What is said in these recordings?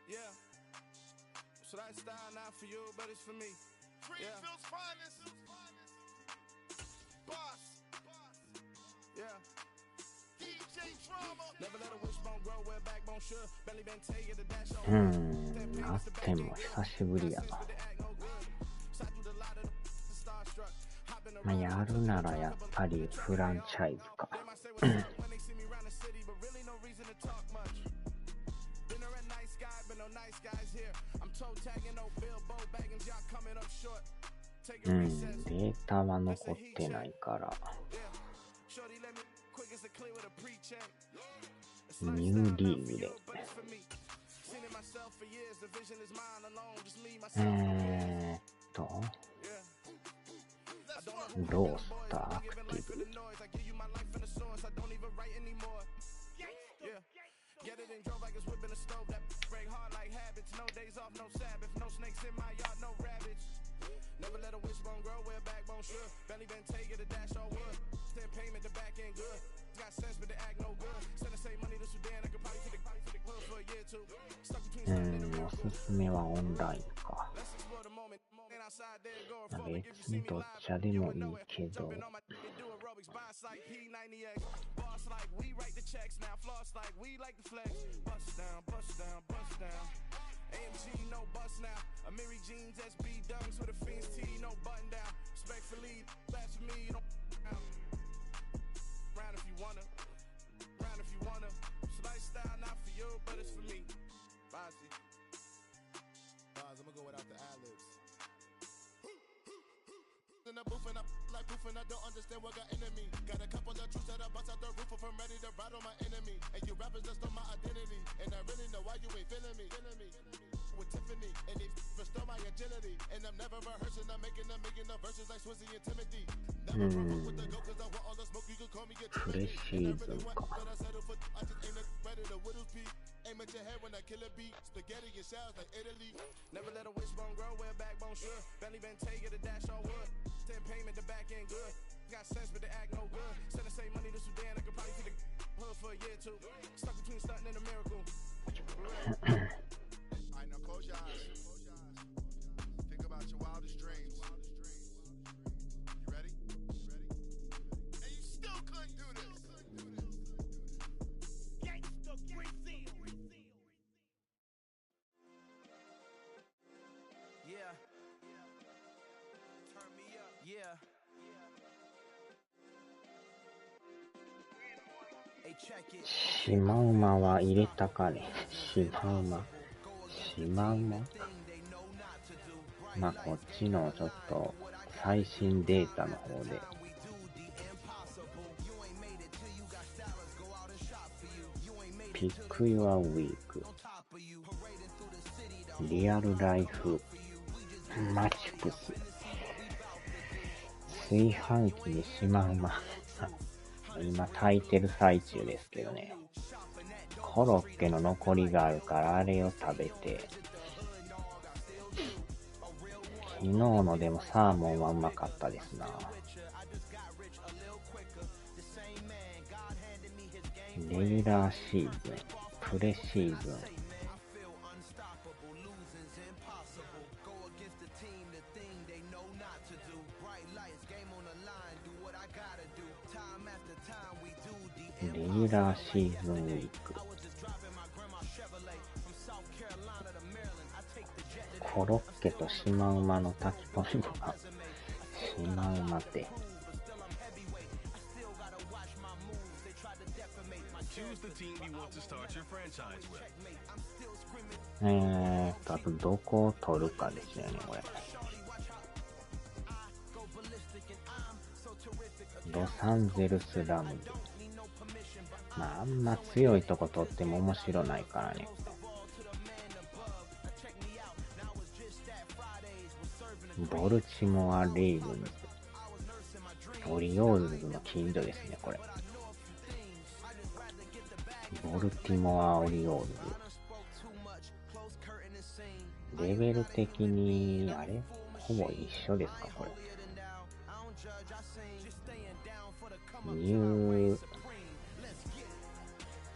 Yeah. So that style not for you, but it's for me. Greenfield's finest. Boss. Yeah. DJ drama. Never let a wishbone grow where backbone should. Belly been taking the dash over. あっても久しぶりやな。まあ、やるならやっぱりフランチャイズか。データは残ってないからニューリーグでロースターアクティブGet it and drove like it's whipping a stove that break hard like habits. No days off, no Sabbath, no snakes in my yard, no rabbits. Never let a wishbone grow where backbone should. Belly been taking the dash on wood. Send payment, the back end good. Got sense, but the act no good. Send the same money to Sudan. I could probably take the hood for a year too. Stuck between something and the おすすめはオンラインか。別にどっちでもいいけど。Like we write the checks now, floss like we like the flex. Bust down, bust down, bust down. AMG, no bust now. Amiri jeans, SB dunks with a Fiends T, no button down. Respectfully, that's for me, you don't round if you wanna, round if you wanna. It's lifestyle, not for you, but it's for me. Bossy. Boz, I'm gonna go without the ad-libs. In the booth and I like proof and I don't understand what got into me. Got a couple of truths that I bust out the roof if I'm ready to ride on my enemy. And you rappers just on my identity. And I really know why you ain't feeling me. With Tiffany and they restore my agility. And I'm never rehearsing, I'm making a million of verses like Swizzy and Timothy. Never run with the go cause I want all the smoke, you can call me get Trinity. But I settle for I just aim it ready to whittles peak. Aim at your head when I kill a beat. Spaghetti and shells like Italy. Never let a wishbone grow where backbone should. Belly been taking the dash on wood. Send payment, the back end good. Got sense, but the act no good. Send the same money to Sudan. I could probably take the hood for a year too. Stuck between stunting and a miracle. I know, close your eyes. Think about your wildest dreams. You ready? And you still couldn't do this. Gangsta Brazil. Yeah. Turn me up. Yeah. Hey, check it. シマウマは入れたかね。シマウマ。シマウマ。まあこっちのちょっと最新データの方で。ピックユアウィーク。リアルライフ。マチクス。炊飯器にシマウマ。今炊いてる最中ですけどね。コロッケの残りがあるからあれを食べて。昨日のでもサーモンはうまかったですな。レギュラーシーズン、プレシーズン。レギュラーシーズンウィーク。コロッケとシマウマの炊き込みご飯。シマウマって。あとどこを取るかですよね、これ。ロサンゼルスラムズ。まあ、あんま強いとこ取っても面白ないからね。ボルチモア・レイブンズ。オリオールズの近所ですね、これ。ボルティモア・オリオールズ。レベル的に、あれほぼ一緒ですか、これ。ニュー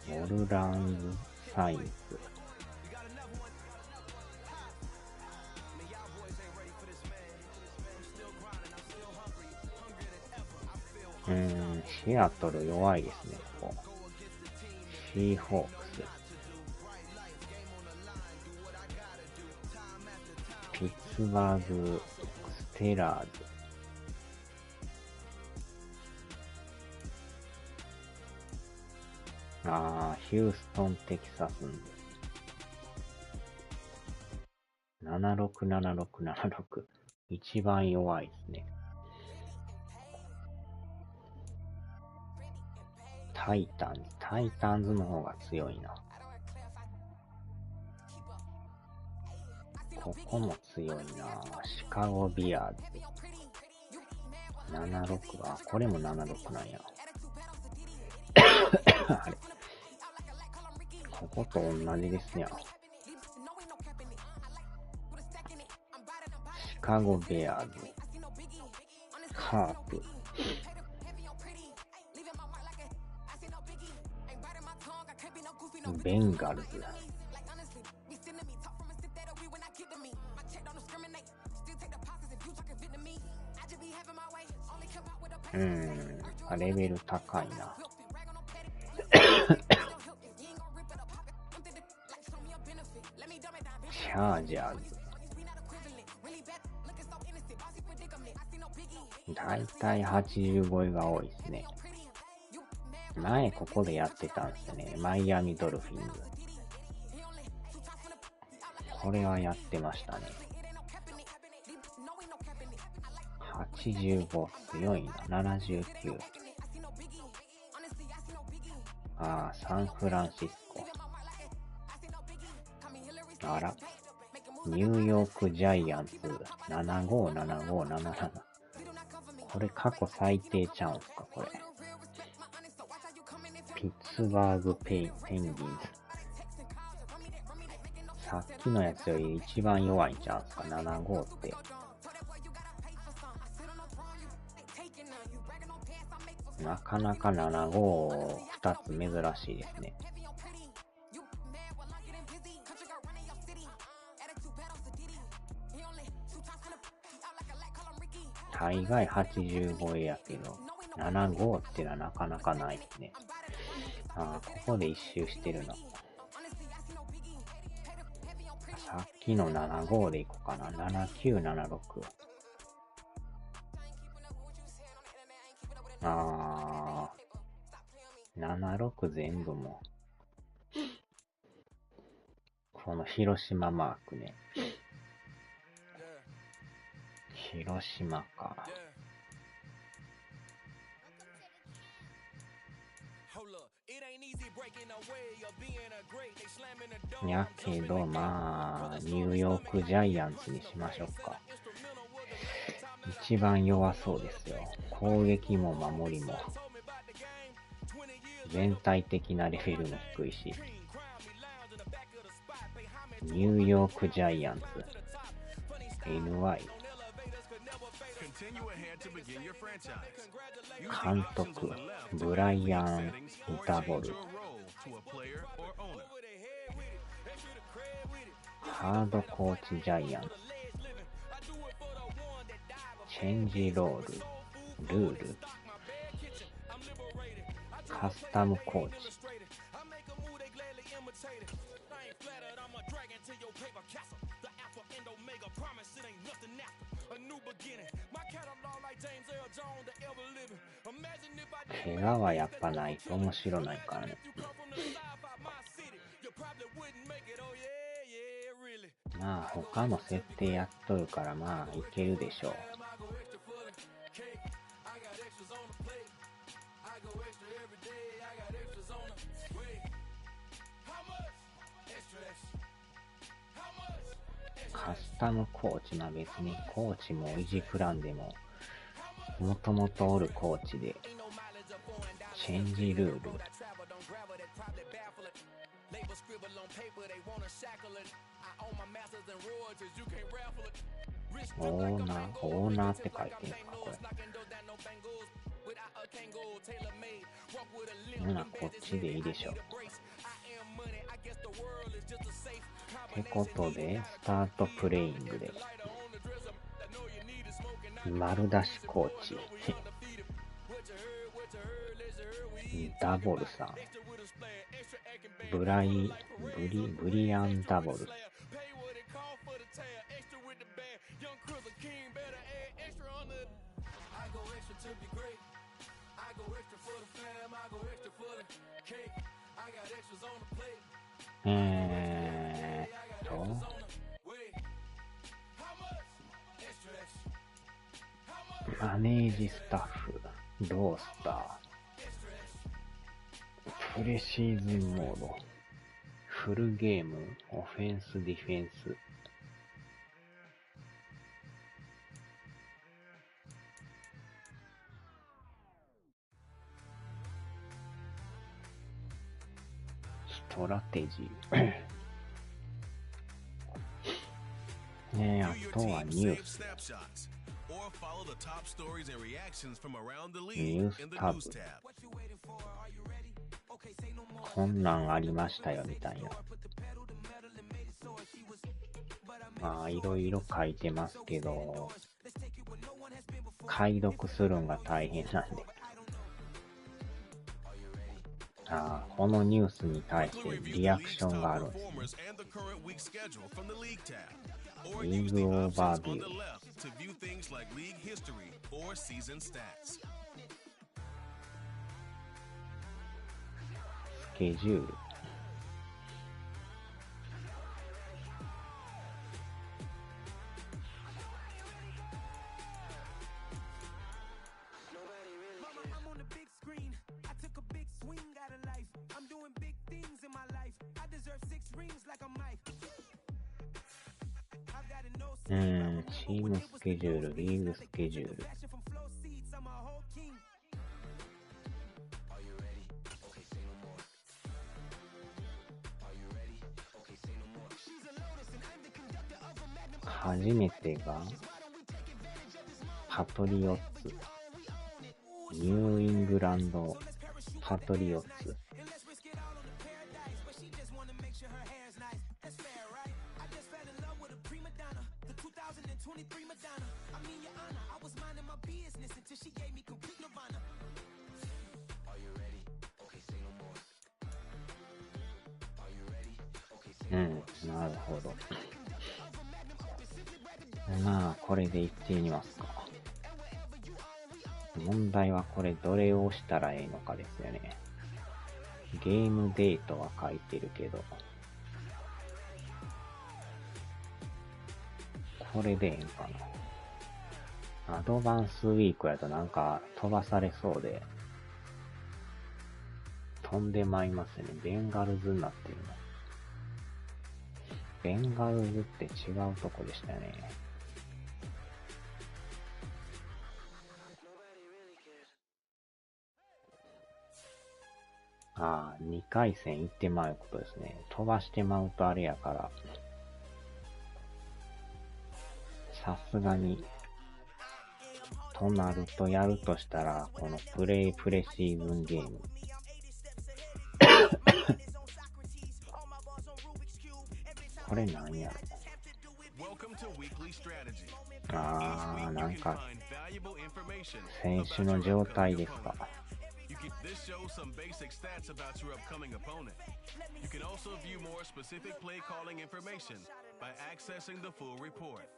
オルランズ・サインズ。シアトル弱いですね、ここ。シーホークス。ピッツバーグ、ステラーズ。ヒューストン、テキサスンで。767676。一番弱いですね。タイタンズの方が強いな。ここも強いな。シカゴビアーズ。76は、これも76なんや。あれ。ここと同じですやん。シカゴベアーズ。カープ。ベンガルズ。レベル高いな。チャージャーズ。だいたい80超えが多いですね。前ここでやってたんですよね。マイアミドルフィンズ。これはやってましたね。85強いな。79。サンフランシスコ。あら。ニューヨークジャイアンツ。757577。これ過去最低ちゃうんすか、これ。ピッツバーグペンギンズ。さっきのやつより一番弱いんちゃうんすか、75って。なかなか75、2つ珍しいですね。大概80超えやけど、75ってのはなかなかないですね。ここで一周してるな。さっきの75でいこうかな。7976。76全部も。この広島マークね。広島か。やけど、ニューヨークジャイアンツにしましょうか。一番弱そうですよ。攻撃も守りも。全体的なレベルも低いし。ニューヨークジャイアンツ。NY。監督、ブライアン・ダボル。ハードコーチジャイアンツ。チェンジロール、ルール。カスタムコーチ。怪我はやっぱないと面白ないからね。他の設定やっとるからいけるでしょう。カスタムコーチ、別にコーチもいじくらんでも、もともとおるコーチで、チェンジルール。オーナーって書いてんすか、これ。こっちでいいでしょ。ってことで、スタートプレイングで。丸出しコーチ。ダボルさん。ブリアンダボル。マネージスタッフ、ロースター、プレシーズンモード、フルゲーム、オフェンス、ディフェンス。ストラテジー。ねえ、あとはニュース。ニュースタブ。こんなんありましたよみたいな。まあいろいろ書いてますけど、解読するんが大変なんで。このニュースに対してリアクションがあるんですね。リーグオーバービュー。スケジュール。チームスケジュール、リーグスケジュール。初めてがパトリオッツ、ニューイングランドパトリオッツ。なるほど。まあ、これでいってみますか。問題はこれどれを押したらええのかですよね。ゲームデートは書いてるけど、これでええんかな。アドバンスウィークやとなんか飛ばされそうで、飛んでまいりますね。ベンガルズになってるの。ベンガルズって違うとこでしたね。2回戦行ってまうことですね。飛ばしてまうとあれやから、さすがに、となるとやるとしたら、このプレシーズンゲーム。これなんやろ。なんか、選手の状態ですか。This shows some basic stats about your upcoming opponent. You can also view more specific play calling information by accessing the full report.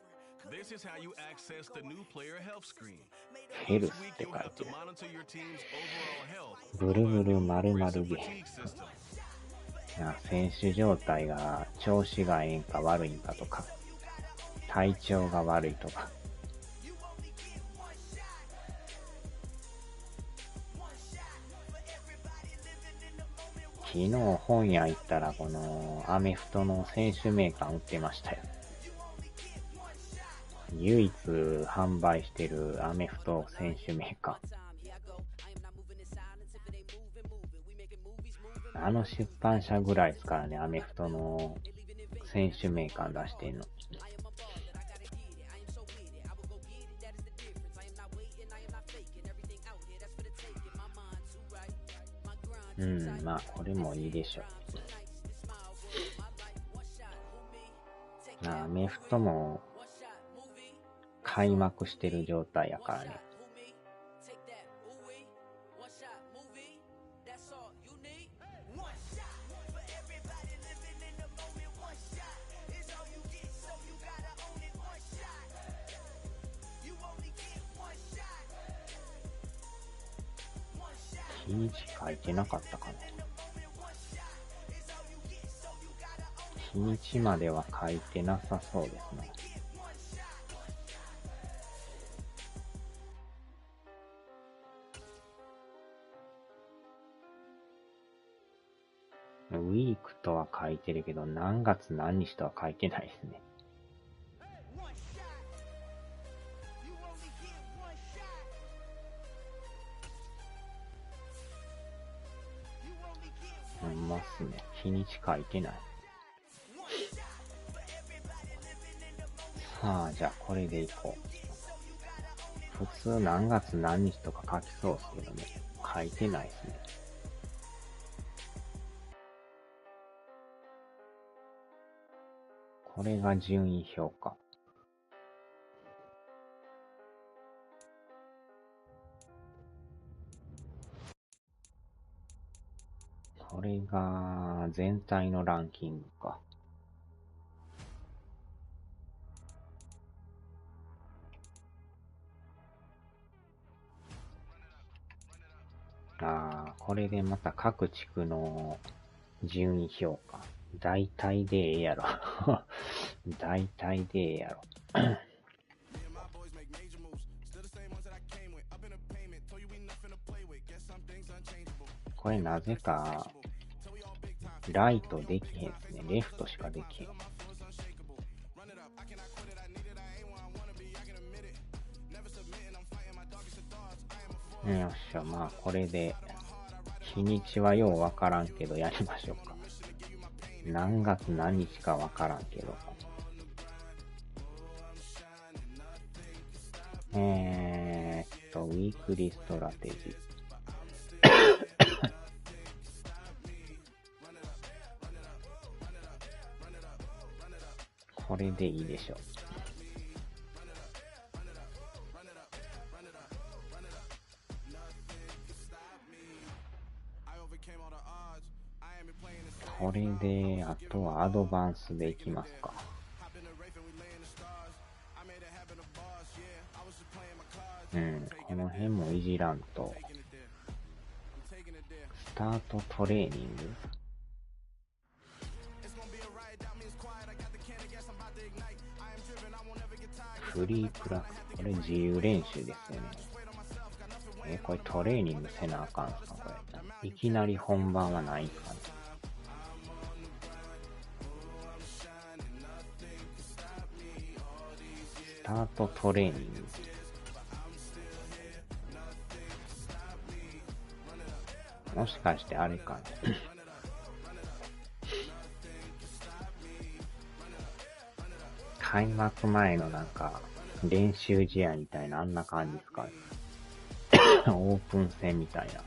This is how you access the new player health screen. Each week you'll have to monitor your team's overall health. ぐるぐる丸々ゲーム。選手状態が調子がええんか悪いんかとか、体調が悪いとか。昨日本屋行ったらこのアメフトの選手名鑑売ってましたよ。唯一販売してるアメフト選手名鑑。あの出版社ぐらいですからね、アメフトの選手名鑑出してんの。まあこれもいいでしょう。アメフトも開幕してる状態やからね。日にち書いてなかったかな。日にちまでは書いてなさそうですね。ウィークとは書いてるけど、何月何日とは書いてないですね。ますね。日にち書いてない。さあ、じゃあこれでいこう。普通何月何日とか書きそうですけどね。書いてないですね。これが順位表か。これが全体のランキングか。これでまた各地区の順位表か。大体でええやろ。大体でええやろ。これなぜか、ライトできへんですね。レフトしかできへん。よっしゃ、まあこれで、日にちはようわからんけどやりましょうか。何月何日かわからんけど。ウィークリーストラテジー。これでいいでしょう。これで、あとはアドバンスでいきますか。この辺もいじらんと。スタートトレーニング。フリープラクス。これ自由練習ですよね。これトレーニングせなあかんすかこれ。いきなり本番はないかな。スタートトレーニング。もしかしてあれかな。開幕前のなんか練習試合みたいなあんな感じですかね。オープン戦みたいな。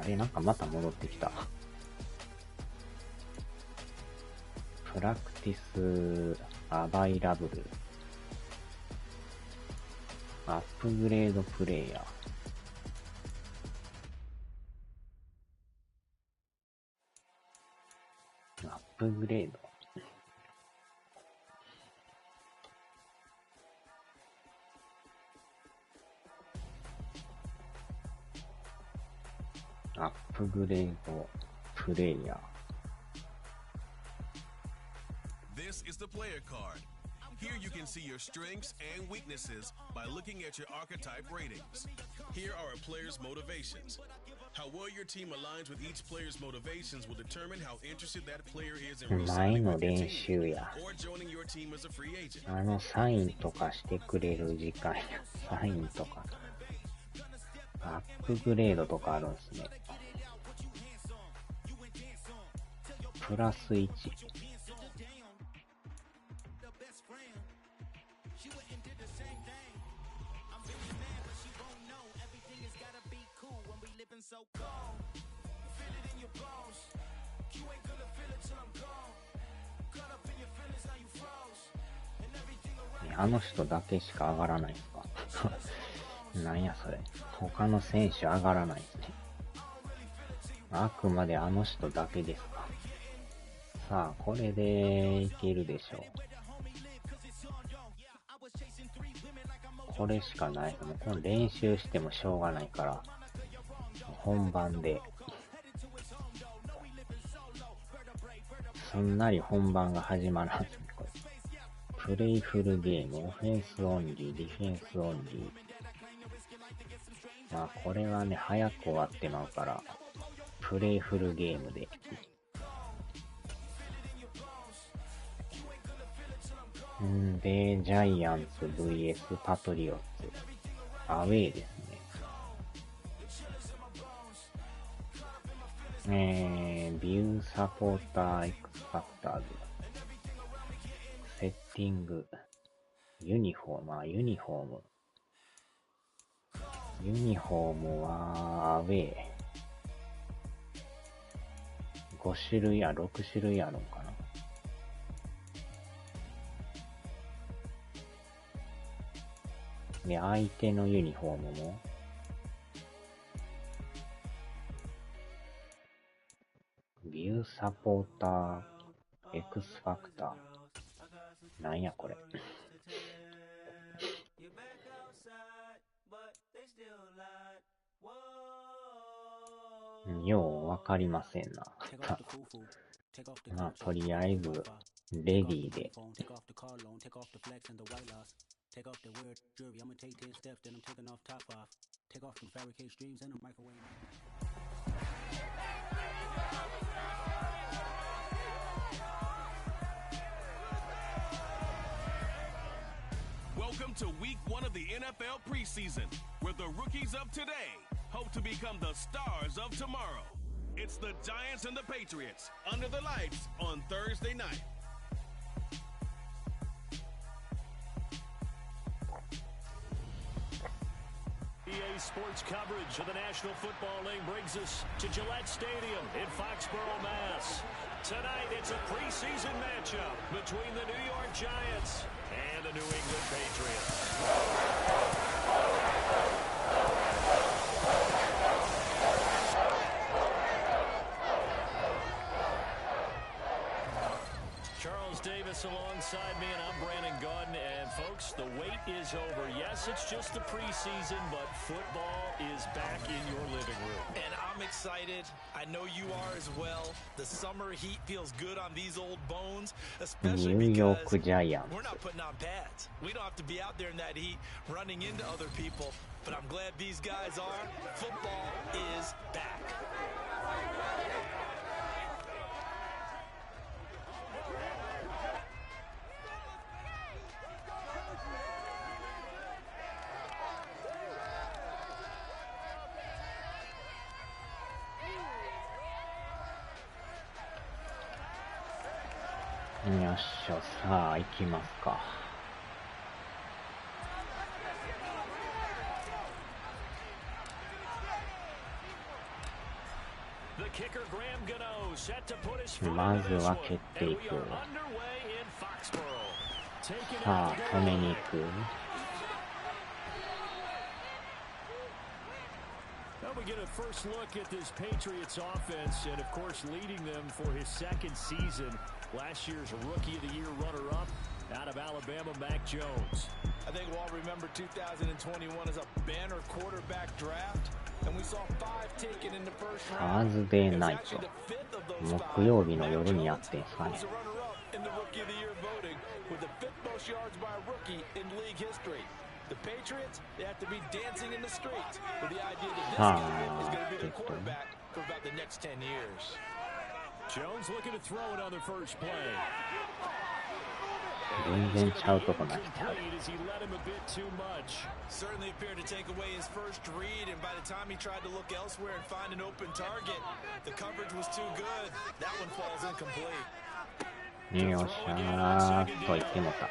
あれなんかまた戻ってきた。プラクティスアバイラブル。アップグレードプレイヤー。アップグレード。アップグレードプレイヤー。This is the player card. Here you can see your strengths and weaknesses by looking at your archetype ratings. Here are a player's motivations. How well your team aligns with each player's motivations will determine how interested that player is in resigning with your team or joining your team as a free agent. サインとかしてくれる時間や。サインとか。アップグレードとかあるんですね。プラス1。あの人だけしか上がらないんですかなんやそれ。他の選手上がらないですね。あくまであの人だけですか。さあ、これでいけるでしょう。これしかない。もうこの練習してもしょうがないから、本番で、すんなり本番が始まらん。プレイフルゲーム、オフェンスオンリー、ディフェンスオンリー。まあこれはね、早く終わってまうから、プレイフルゲームで。で、ジャイアンツ vs パトリオッツ。アウェーですね。ビューサポーター X ファクターズ。セッティング。ユニフォーム。ユニフォームはアウェー。5種類や6種類あるんかな。で、相手のユニフォームもビューサポーター X ファクター。なんやこれ。ようわかりませんな。まあ、とりあえず、レディーで。Welcome to week 1 of the NFL preseason, where the rookies of today hope to become the stars of tomorrow. It's the Giants and the Patriots under the lights on Thursday night. EA Sports coverage of the National Football League brings us to Gillette Stadium in Foxborough, Mass. Tonight, it's a preseason matchup between the New York Giants and the New England Patriots. Charles Davis alongside me, and I'm Brandon Gaudin. And folks, the wait is over. Yes, it's just the preseason, but football is back in your living room. And I'm excited. I know you are as well. The summer heat feels good on these old bones, especially because we're not putting on pads. We don't have to be out there in that heat running into other people, but I'm glad these guys are. Football is back.よっしゃ、さあ行きますか。まずは蹴っていく。さあ止めに行く。We get a first look at this Patriots offense, and of course leading them for his second season. Last year's Rookie of the Year runner-up out of Alabama, Mac Jones. I think we'll all remember 2021 as a banner quarterback draft, and we saw 5 taken in the first round. サーズデーナイト。木曜日の夜にやってんすかね。He's a runner-up in the Rookie of the Year voting with the 5th most yards by a rookie in league history. The Patriots, they have to be dancing in the streets with the idea that this guy is going to be their quarterback for about the next 10 years. Jones looking to throw it on the first play. 全然ちゃうとこなってある。 Certainly appeared to take away his first read, and by the time he tried to look elsewhere and find an open target, the coverage was too good. That one falls incomplete. よっしゃーと言ってもた。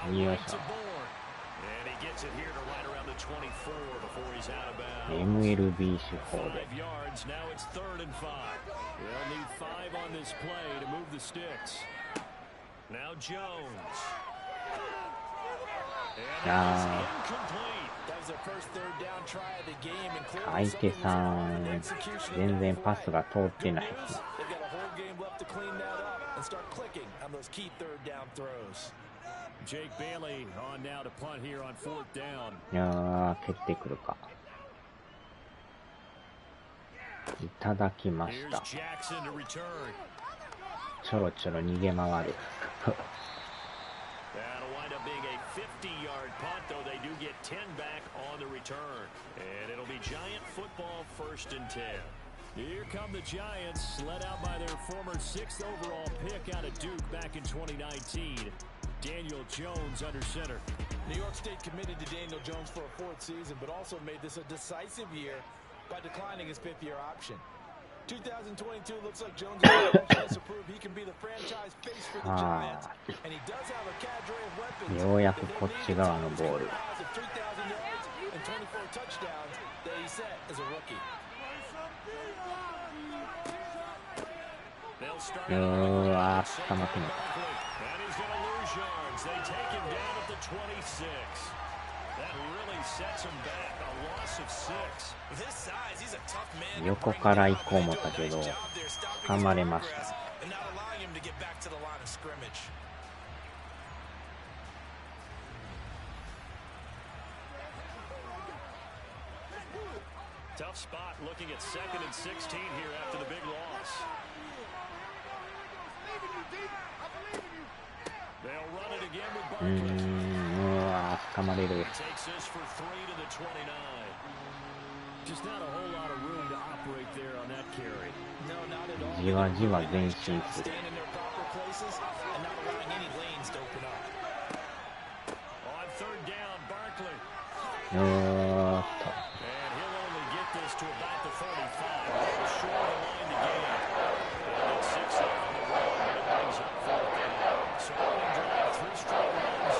よいしょ。MLB 手法で。Now Jones. 相手さん、全然パスが通ってない。いやー、蹴ってくるか。いただきました。ちょろちょろ逃げ回る。50-yard punt, though they do get 10 back on the return. And it'll be Giant football 1st and 10. Here come the Giants, led out by their former 6th overall pick out of Duke back in 2019. Daniel Jones under center. New York State committed to Daniel Jones for a 4th season, but also made this a decisive year by declining his 5th-year option. 2022 looks like Jones has a chance to prove he can be the franchise face for the Giants, and he does have a cadre of weapons. ようやくこっち側のボール。3,000 yards and 24 touchdowns that he set as a rookie. うわー、捕まってない。And he's going to lose yards. They take him down at the 26. That really sets him back. A loss of 6. With his size, he's a tough man. 横から行こう思ったけど、捕まれました。And not allowing him to get back to the line of scrimmage. Tough spot looking at 2nd and 16 here after the big loss. They'll run it again with Barkley. うわー、捕まれる。 Takes this for 3 to the 29. Just not a whole lot of room to operate there on that carry. No, not at all. じわじわ前進する。 Staying in their proper places and not allowing any lanes to open up. On 3rd down, Barkley. おーっと。 And he'll only get this to about the 35. Short of the line to gain. And it's 6 there on the road, but it brings up 4th down. So running drive, 3 straight runs.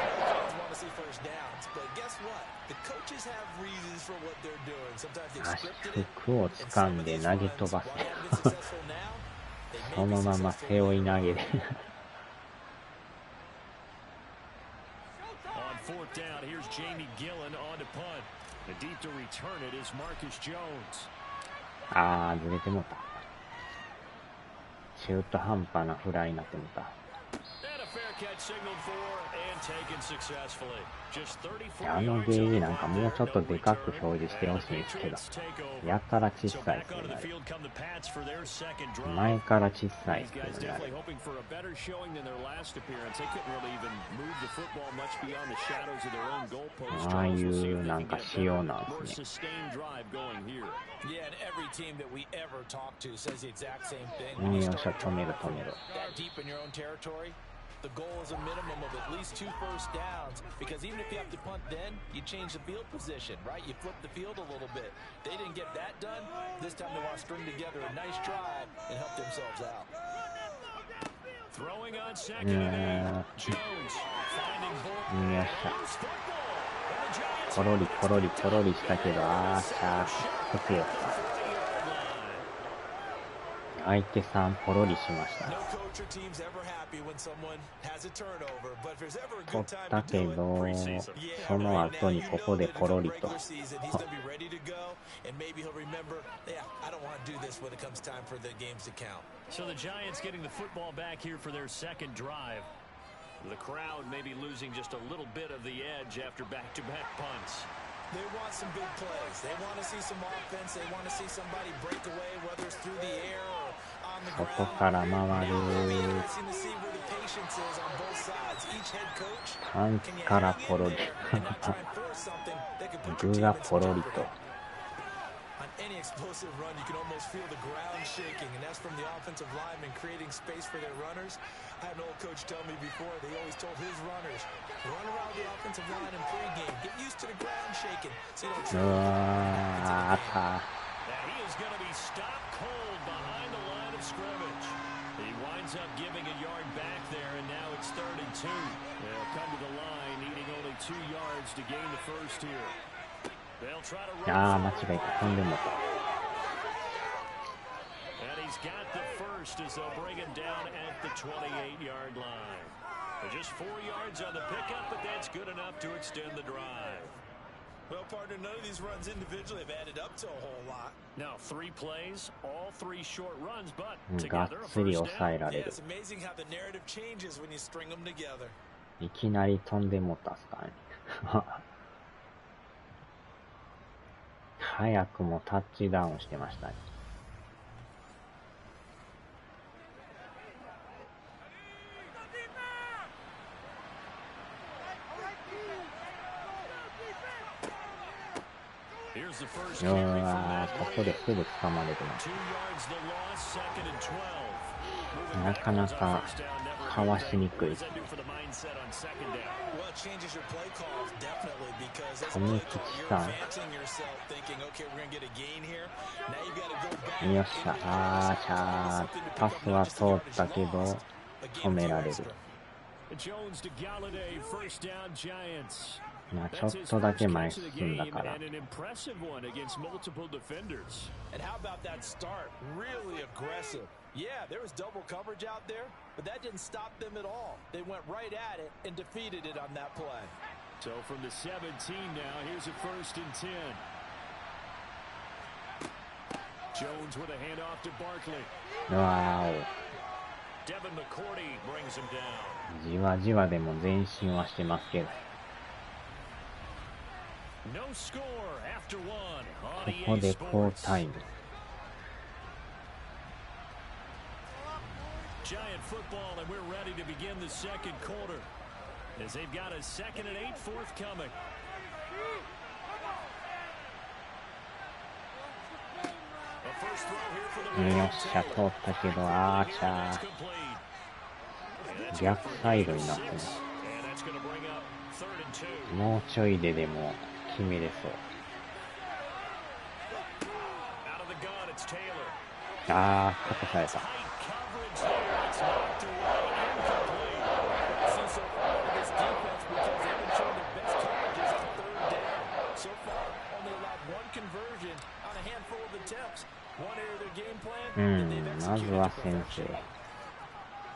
Fans want to see first downs, but guess what? The coaches have reasons for what they're doing. Sometimes they 足 scripted it. 服を掴んで投げ飛ば Why they す。haven't been successful now? They may そ be のまま successful 背負い later. 投げで。On 4th down, here's Jamie Gillen on to punt. The deep to return it is Marcus Jones. あー、ずれてもうた。中途半端なフライになってもうた。And a fair catch signaled for and taken successfully. Just 34 あのゲージなんかもうちょっとでかく表示してほしいんですけど、やたら小 So さい back です onto ね the。field come the Pats for their second drive. 前から小さい These です guys ね。 definitely hoping for a better showing than their last appearance. They couldn't really even move the football much beyond the shadows of their own goalpost. ああい We'll see う if な they ん can か get 仕様な a ん more ですね。 sustained drive going here. Yeah, and every team that we ever talk to says the exact same thing. うん、よっしゃ、止める止める。 That deep in your own territory, the goal is a minimum of at least 2 first downs, because even if you have to punt then, you change the field position, right? You flip the field a little bit. They didn't get that done. This time they want to string together a nice drive and help themselves out. Throwing on 2nd and 8. Jones finding よ Bolton. っしゃ。 Loose football. And the Giants ポロリポロリポロリしたけど、あー、しゃー、不強か。 相手さんポロリしました。 No coach or team's ever happy when someone has a turnover, but if there's ever a 取 good っ time た to け do it, ど、 yeah, その right 後 now に you こ know こで that ポ if ロ in リ the と。 regular season he's going to be ready to go, and maybe he'll remember, yeah, I don't want to do this when it comes time for the games to count. So the Giants getting the football back here for their second drive. The crowd maybe losing just a little bit of the edge after back-to-back punts. They want some big plays. They want to see some offense. They want to see somebody break away, whether it's through the air or on the そ ground. こから回 Now る。 it'll be interesting to see where the patience is on both sides. Each head coach, パンツ can you から hang ポロ in リ。 there and not try and force something that could put your 具 team が in ポ some ロリと。 jeopardy? On any explosive run, you can almost feel the ground shaking, and that's from the offensive linemen creating space for their runners. I had an old coach tell me before, they always told his runners, run around the offensive line in pregame, get used to the ground shaking, so you don't う trip. わー、あった。 And he is going to be stopped cold behind the line of scrimmage. He winds up giving a yard back there, and now it's 3rd and 2. They'll come to the line, needing only 2 yards to gain the first here. They'll try to run. あー、間違えた。飛んでもうた。 And he's got the first as they'll bring him down at the 28-yard line. Just 4 yards on the pickup, but that's good enough to extend the drive. Well, partner, none of these runs individually have added up to a whole lot. Now 3 plays, all 3 short runs, but together a first down. Yeah, it's amazing how the narrative changes when you string them together. いきなり飛んでもたっすかね。早くもタッチダウンしてましたね。うわー、ここですぐ掴まれてます。なかなかかわしにくい。富吉さん。よっしゃ、パスは通ったけど止められる。まあちょっとだけ前進んだから。And how about that start? Really aggressive. Yeah, there was double coverage out there, but that didn't stop them at all. They went right at it and defeated it on that play. So from the 17 now, here's a 1st and 10. Jones with a handoff to Barkley. Wow. Devin McCourty brings him down. じわじわでも前進はしてますけど。No score after 1. ここで交代。Giant football, and we're ready to begin the second quarter as they've got a 2nd and 8 forthcoming. A first throw here for the よっしゃ、通ったけど、逆サイドになってます。もうちょいででも決めれそう。カットされた。まずは先制。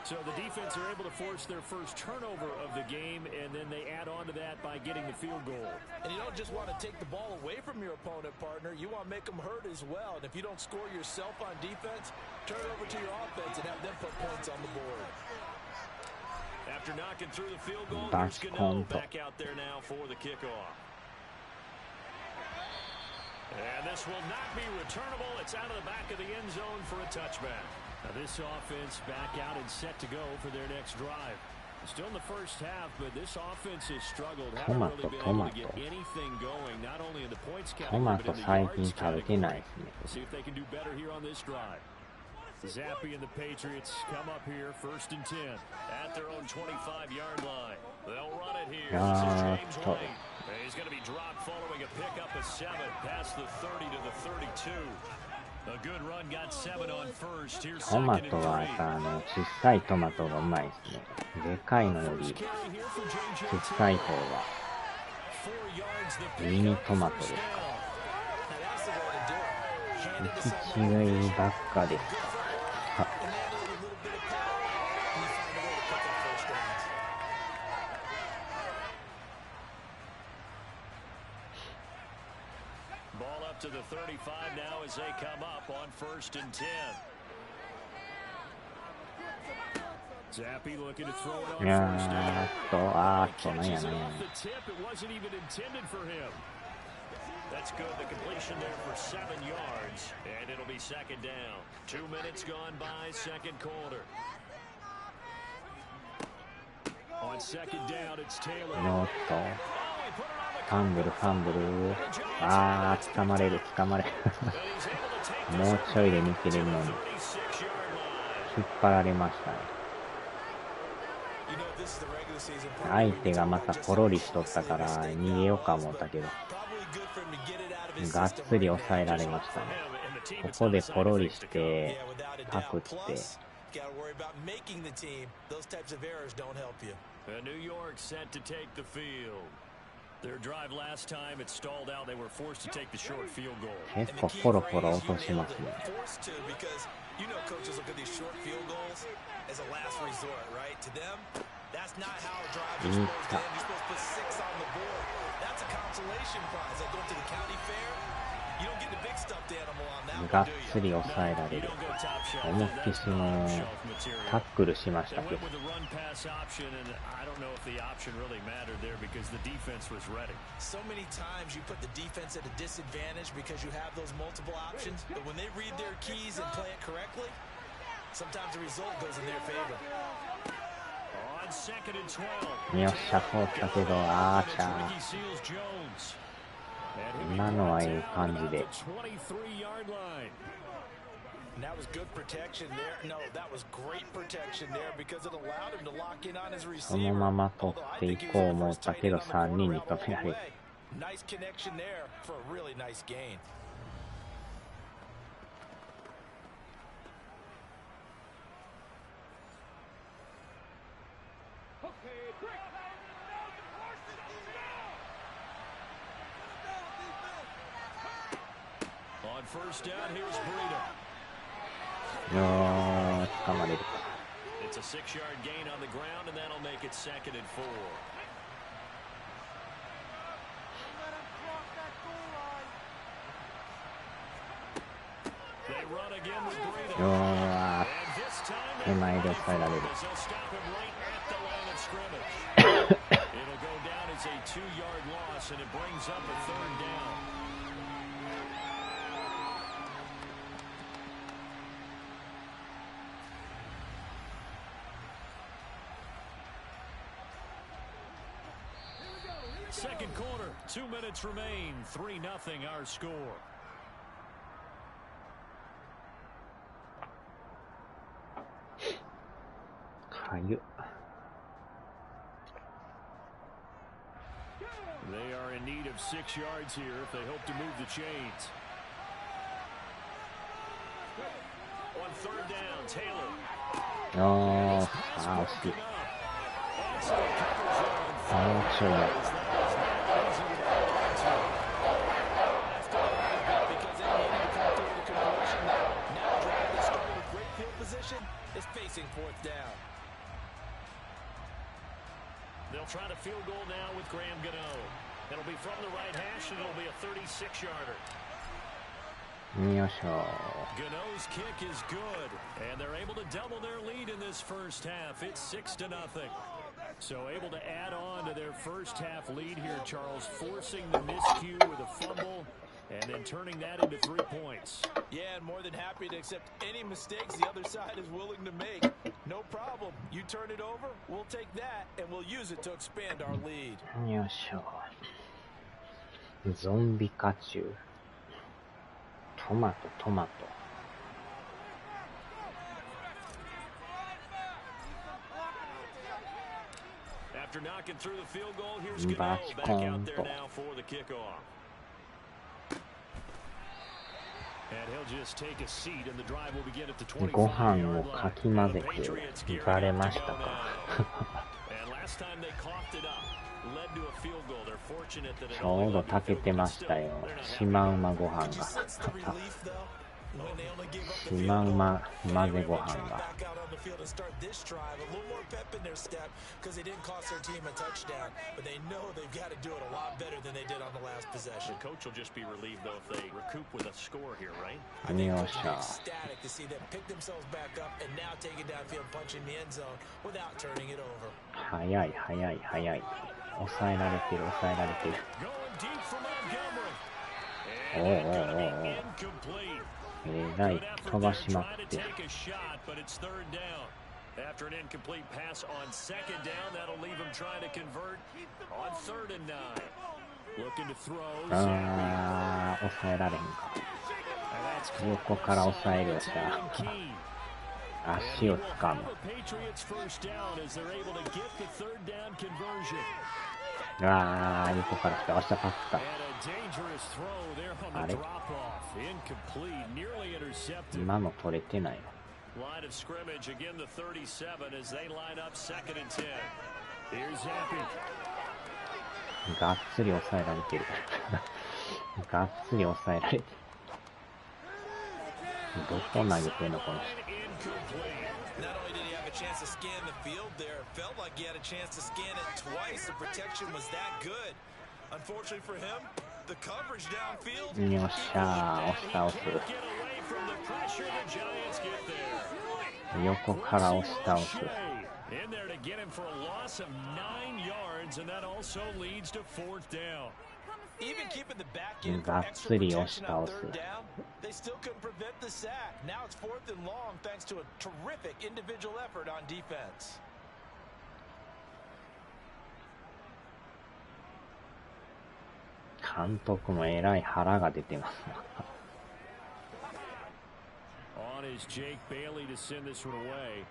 So the defense are able to force their first turnover of the game, and then they add on to that by getting the field goal. And you don't just want to take the ball away from your opponent, partner. You want to make them hurt as well. And if you don't score yourself on defense, turn it over to your offense and have them put points on the board. After knocking through the field goal, here's Gano back out there now for the kickoff. And this will not be returnable. It's out of the back of the end zone for a touchback. Now this offense back out and set to go for their next drive. Still in the first half, but this offense has struggled. Haven't really been able to get anything going, not only in the points category, but in the yards category. See if they can do better here on this drive. Zappy and the Patriots come up here, 1st and 10 at their own 25-yard line. They'll run it here. This is James White. He's going to be dropped following a pickup of 7 past the 30 to the 32. A good run, got 7 on first. Here's トマトは小さいトマトがうまいですね。でかいのより小さい方がミニトマトですか。行き違いばっかですか。To the 35 now as they come up on 1st and 10. Zappy looking to throw it on 1st down. Catches it off the tip. It wasn't even intended for him. That's good. The completion there for 7 yards, and it'll be 2nd down. 2 minutes gone by, 2nd quarter. On 2nd down, it's Taylor. ファンブル。掴まれる。もうちょいで見切れるのに。引っ張られましたね。相手がまたポロリしとったから逃げようか思ったけど、がっつり抑えられましたね。ここでポロリしてパクって。Their drive last time, it stalled out. They were forced to take the short field goal. 結構ポロポロ落としますね。Forced to because you know coaches look at these short field goals as a last resort, right? To them, That's not how a drive is supposed to end. You're supposed to put 6 on the board. That's a consolation prize. Like going to the county fair. You don't get the big stuffed animal on that one, do you? がっつり抑えられる。思いっきしのタックルしましたけど。So many times you put the defense at a disadvantage because you have those multiple options, but when they read their keys and play it correctly, sometimes the result goes in their favor. よっしゃ、通ったけど、あーちゃー。今のはいい感じで。That was good protection there. No, that was great protection there because it allowed him to lock in on his receiver. そのまま取っていこう思ったけど、3人に止められる。Nice connection there for a really nice gain. On first down, here's Breida. 捕まれるか。It's a 6-yard gain on the ground, and that'll make it 2nd and 4. They run again with Breida. And this time, 手前で抑えられる。 they'll stop him right at the line of scrimmage. It'll go down as a 2-yard loss, and it brings up a 3rd down. Second quarter, 2 minutes remain. 3-0 our score. They are in need of 6 yards here if they hope to move the chains. On 3rd down, Taylor. Oh,惜しい。もうちょいや。Is facing 4th down. They'll try to field goal now with Graham Gano. It'll be from the right hash, and it'll be a 36-yarder. Gano's kick is good, and they're able to double their lead in this first half. It's 6-0. So able to add on to their first half lead here, Charles, forcing the miscue with a fumble and then turning that into 3 points. Yeah, and more than happy to accept any mistakes the other side is willing to make. No problem. You turn it over, we'll take that, and we'll use it to expand our lead. よいしょ。ゾンビ化中。トマト。After knocking through the field goal, here's Gano back out there now for the kickoff. And he'll just take a seat, and the drive will begin at the 25-yard line. かき混ぜてバレましたか。And last time they coughed it up, led to a field goal. They're fortunate that it ちょうど炊けてましたよ。シマウマご飯が。シマウマ混ぜご飯が。field and start this drive a little more pep in their step because they didn't cost their team a touchdown, but they know they've got to do it a lot better than they did on the last possession. The coach will just be relieved though if they recoup with a score here, right? I think they'll be ecstatic to see them pick themselves back up and now take it downfield, punching the end zone without turning it over. 早い。抑えられてる。えらい飛ばしまくってる。After an incomplete pass on 2nd down, that'll leave him trying to convert on 3rd and 9. Looking to throw. 抑えられんか。横から抑えるよしたら。足をつかむ。横から来た。足当たった。あれ今の取れてないの。Line of scrimmage again, the 37 as they line up 2nd and 10. Here's Zappy. がっつり抑えられてる。がっつり抑えられてる。どこ投げてんのこの人。Not only did he have a chance to scan the field there, it felt like he had a chance to scan it twice. The protection was that good. Unfortunately for him, the coverage downfield. よっしゃー、押し倒す。 横から押し倒す。 In there to get him for a loss of 9 yards, and that also leads to 4th down. Even keeping the back end for がっ extra つり押し protection 倒 on す。 3rd down, they still couldn't prevent the sack. Now it's 4th and long thanks to a terrific individual effort on defense. 監督もえらい腹が出てますな。On is Jake Bailey to send this one away.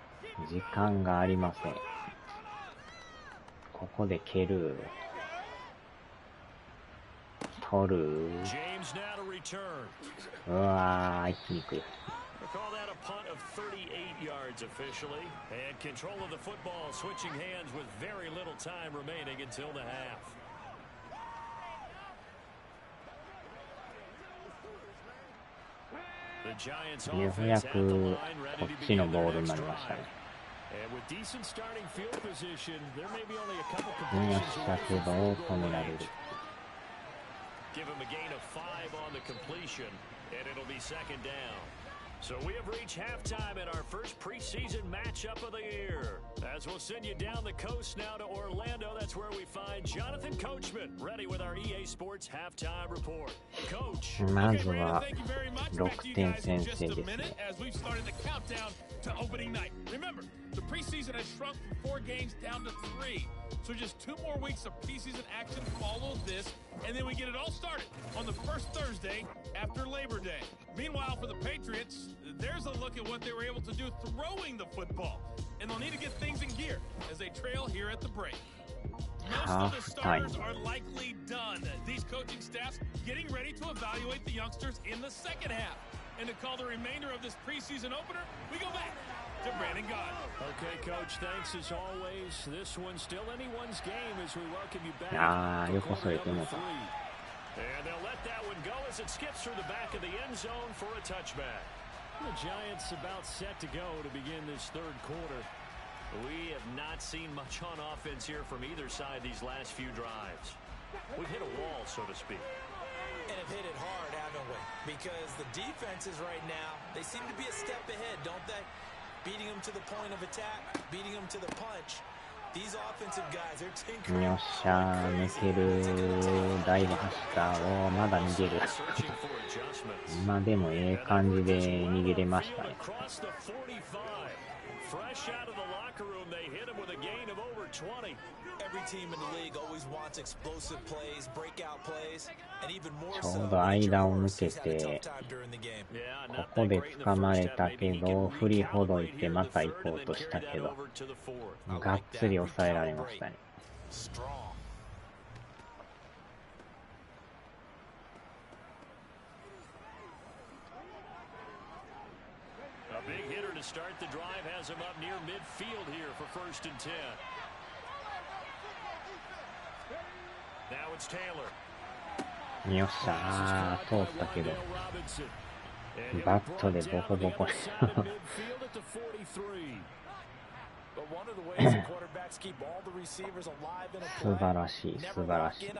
時間がありません。ここで蹴る。取る。 James now to return. うわー、一気に来る。 We'll call that a punt of 38 yards officially. And control of the football switching hands with very little time remaining until the half. ようやくこっちのボールになりましたね。よっしゃけど止められる。 Give him a gain of 5 on the completion, and it'll be 2nd down. So we have reached halftime in our first preseason matchup of the year. As we'll send you down the coast now to Orlando, that's where we find Jonathan Coachman, ready with our EA Sports halftime report. Coach. まずは6点先制ですね。 As we've started the countdown to opening night. Remember, the preseason has shrunk from 4 games down to 3. So just 2 more weeks of preseason action follow this, and then we get it all started on the first Thursday after Labor Day. Meanwhile, for the Patriots, there's a look at what they were able to do throwing the football, and they'll need to get things in gear as they trail here at the break. Most of the starters are likely done. These coaching staffs getting ready to evaluate the youngsters in the second half. And to call the remainder of this preseason opener, we go back to Brandon God. Okay, Coach, thanks as always. This one's still anyone's game as we welcome you back. Yo corner number 3. And they'll let that one go as it skips through the back of the end zone for a touchback. The Giants about set to go to begin this 3rd quarter. We have not seen much on offense here from either side these last few drives. We've hit a wall, so to speak. And have hit it hard, haven't we? Because the defenses right now, they seem to be a step ahead, don't they? Beating them to the point of attack, beating them to the punch. These offensive guys, they're tinkering. よっしゃー、抜ける。だいぶ走った。おー、まだ逃げる。まあでもええ感じで逃げれましたね。 Fresh out of the locker room, they hit him with a gain of over 20. Every team in the league always wants explosive plays, breakout plays, and even more ちょ so うど間を抜けて、ここで捕まえたけど、振りほどいてまた行こうとしたけど、がっつり抑えられましたね。A big hitter to start the drive has him up near midfield here for 1st and 10. Now it's Taylor. よっしゃー、通ったけど、バットでボコボコした。素晴らしい、素晴らしい。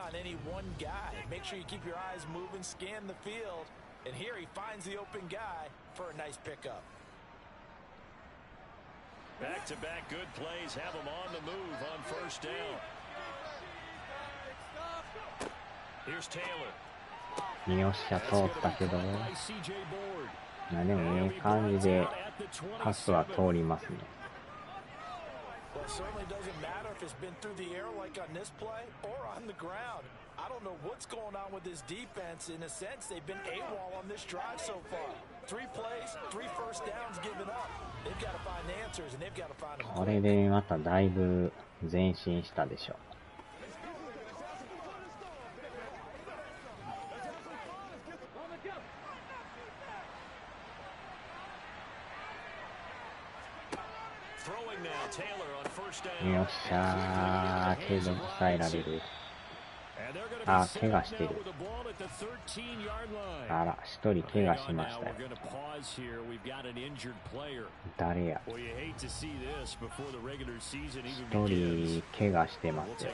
And here he finds the open guy for a nice pickup. Back-to-back good plays have him on the move on 1st down. Here's Taylor. よっしゃ、通ったけど、まあでもいい感じでパスは通りますね。Well, it certainly doesn't matter if it's been through the air like on this play or on the ground. I don't know what's going on with this defense. In a sense, they've been AWOL on this drive so far. 3 plays, 3 first downs given up. They've got to find answers, and they've got to find them. これでまただいぶ前進したでしょ。よっしゃー、けど抑えられる。あ、怪我してる。あら、一人怪我しましたよ。誰や。一人怪我してますよ。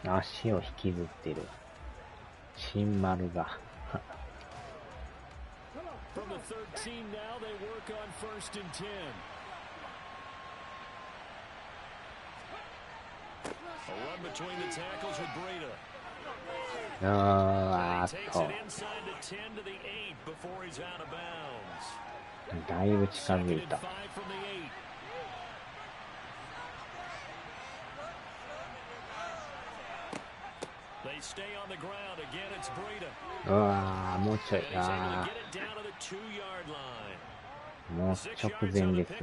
足を引きずってる。新丸が。From the 13 now, they work on 1st and 10. A run between the tackles with Breda. He takes it inside the 10 to the 8 before he's out of bounds. だいぶ近づいた。They stay on the ground again. It's Breda. うわー、もうちょい。あー、もう直前です。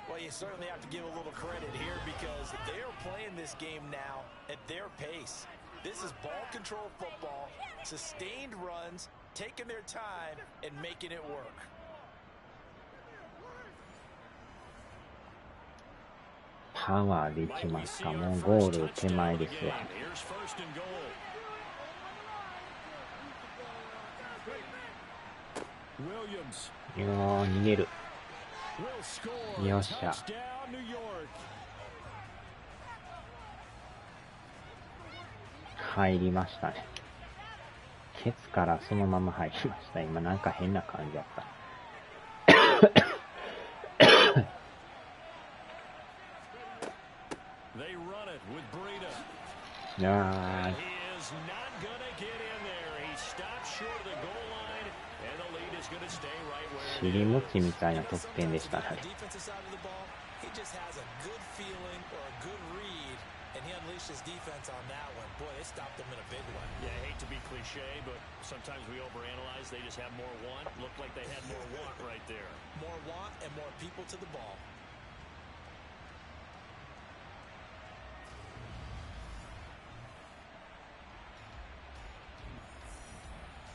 Well, you certainly have to give a little credit here because they are playing this game now at their pace. This is ball control football, sustained runs, taking their time and making it work. パワーでいきますか。もうゴール手前ですよ。いやー、逃げる。よっしゃ。入りましたね。ケツからそのまま入りました。今なんか変な感じだった。いやー、尻餅みたいな得点でしたね。And he unleashed his defense on that one. Boy, they stopped him in a big one. Yeah, I hate to be cliche, but sometimes we overanalyze. They just have more want. Looked like they had more want right there. More want and more people to the ball.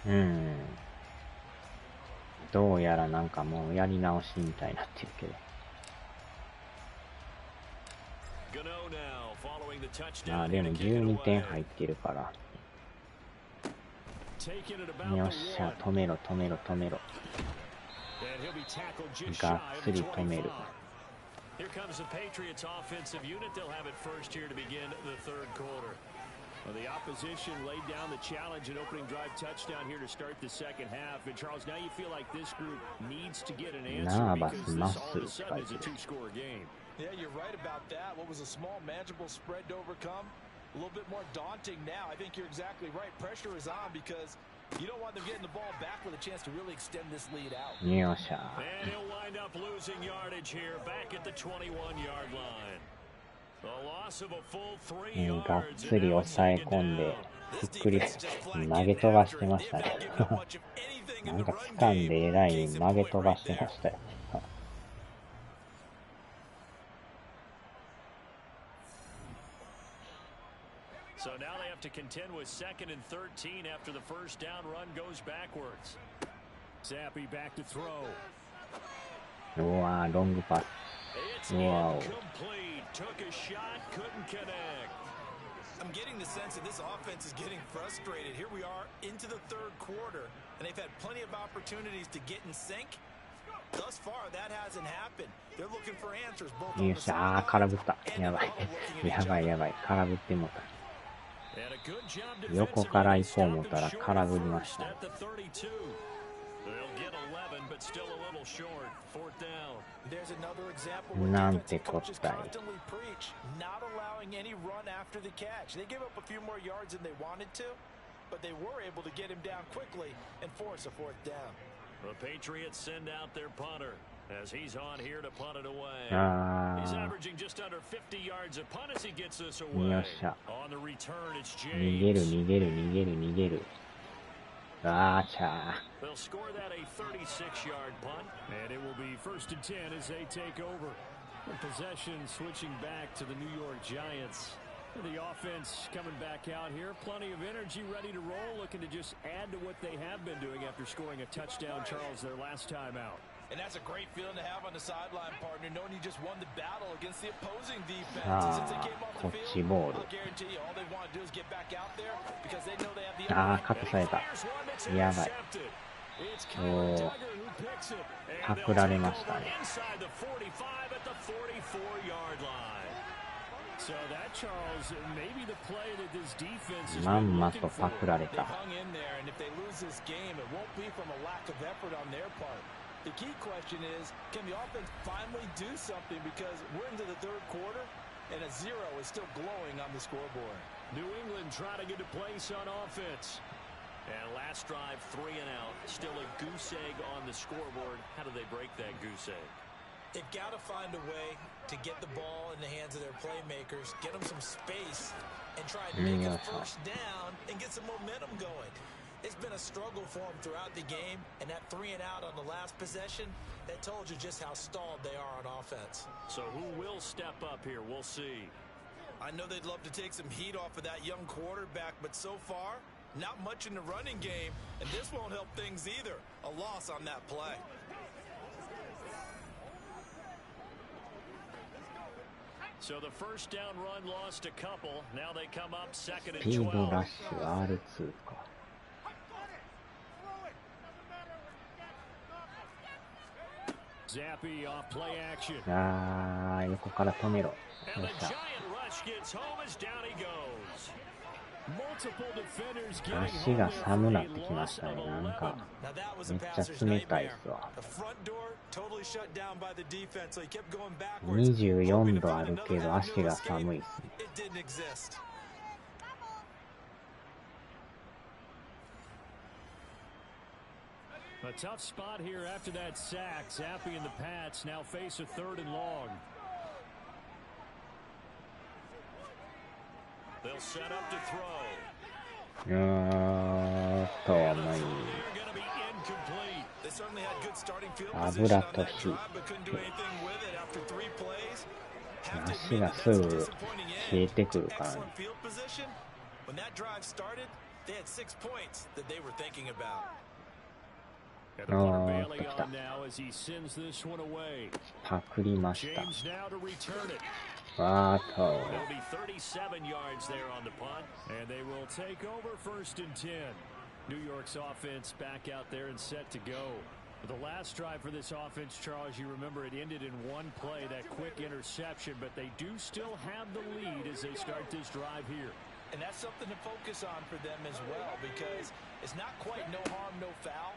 Hmm. どうやらなんかもうやり直しみたいになってるけど。あ、でも12点入ってるから。よっしゃ、止めろ止めろ止めろ。がっつり止める。Here comes the Patriots offensive unit. They'll have it first here to begin the third quarter. Well, the opposition laid down the challenge and opening drive touchdown here to start the second half. And Charles, now you feel like this group needs to get an answer because this all of a sudden is a two-score game. Yeah, you're right about that. What was a small, manageable spread to overcome? A little bit more daunting now. I think you're exactly right. Pressure is on because you don't want them getting the ball back with a chance to really extend this lead out. And he'll wind up losing yardage here back at the 21-yard line. The loss of a full 3 yards. がっつり抑え込んで、ふっくり投げ飛ばしてましたね。なんか掴んでえらい投げ飛ばしてましたよ。So now they have to contend with 2nd and 13 after the first down run goes backwards. Zappi back to throw. うわー、ロングパス。うわー。Took a shot, couldn't connect. I'm getting the sense that this offense is getting frustrated. Here we are into the third quarter, and they've had plenty of opportunities to get in sync. Thus far, that hasn't happened. They're looking for answers both on the side and the ball. やばい。やばいやばい。空振ってもた。横から行こう思ったら空振りました。なんてこったい。Not allowing any run after the catch. They gave up a few more yards than they wanted to, but they were able to get him down quickly and force a 4th down. The Patriots send out their punter as he's on here to punt it away. He's averaging just under 50 yards a punt as he gets this away. On the return, it's James. 逃げる逃げる逃げる逃げる。あーちゃー。 They'll score that a 36-yard punt, and it will be 1st and 10 as they take over. Possession switching back to the New York Giants. The offense coming back out here. Plenty of energy, ready to roll, looking to just add to what they have been doing after scoring a touchdown, Charles, their last time out. And that's a great feeling to have on the sideline, partner, knowing you just won the battle against the opposing defense. Since they came off the field, I'll guarantee you all they want to do is get back out there because they know they have theやばい。パクられましたね。まんまとパクられた。The key question is, can the offense finally do something because we're into the third quarter and a 0 is still glowing on the scoreboard. New England trying to get a place on offense. And last drive, 3 and out. Still a goose egg on the scoreboard. How do they break that goose egg? They've got to find a way to get the ball in the hands of their playmakers, get them some space, and try and make a first down and get some momentum going. It's been a struggle for them throughout the game, and that 3 and out on the last possession, that told you just how stalled they are on offense. So who will step up here? We'll see. I know they'd love to take some heat off of that young quarterback, but so far, not much in the running game, and this won't help things either. A loss on that play. So the first down run lost a couple. Now they come up second and スピード 12. ラッシュ R2 か。Zappy off play action. 横から止めろ。よっしゃ。足が寒なってきましたね。なんかめっちゃ冷たいっすわ。24度あるけど足が寒いっすね。A tough spot here after that sack. Zappy and the Pats now face a 3rd and long. They'll set up to throw. They're gonna be incomplete. They certainly had good starting field 油と火。足がすぐ冷えてくるからね。When that drive started, they had 6 points that they were thinking about. パクりました。It'll be 37 yards there on the punt, and they will take over 1st and 10. New York's offense back out there and set to go. The last drive for this offense, Charles, you remember it ended in one play, that quick interception, but they do still have the lead as they start this drive here. And that's something to focus on for them as well, because it's not quite no harm, no foul,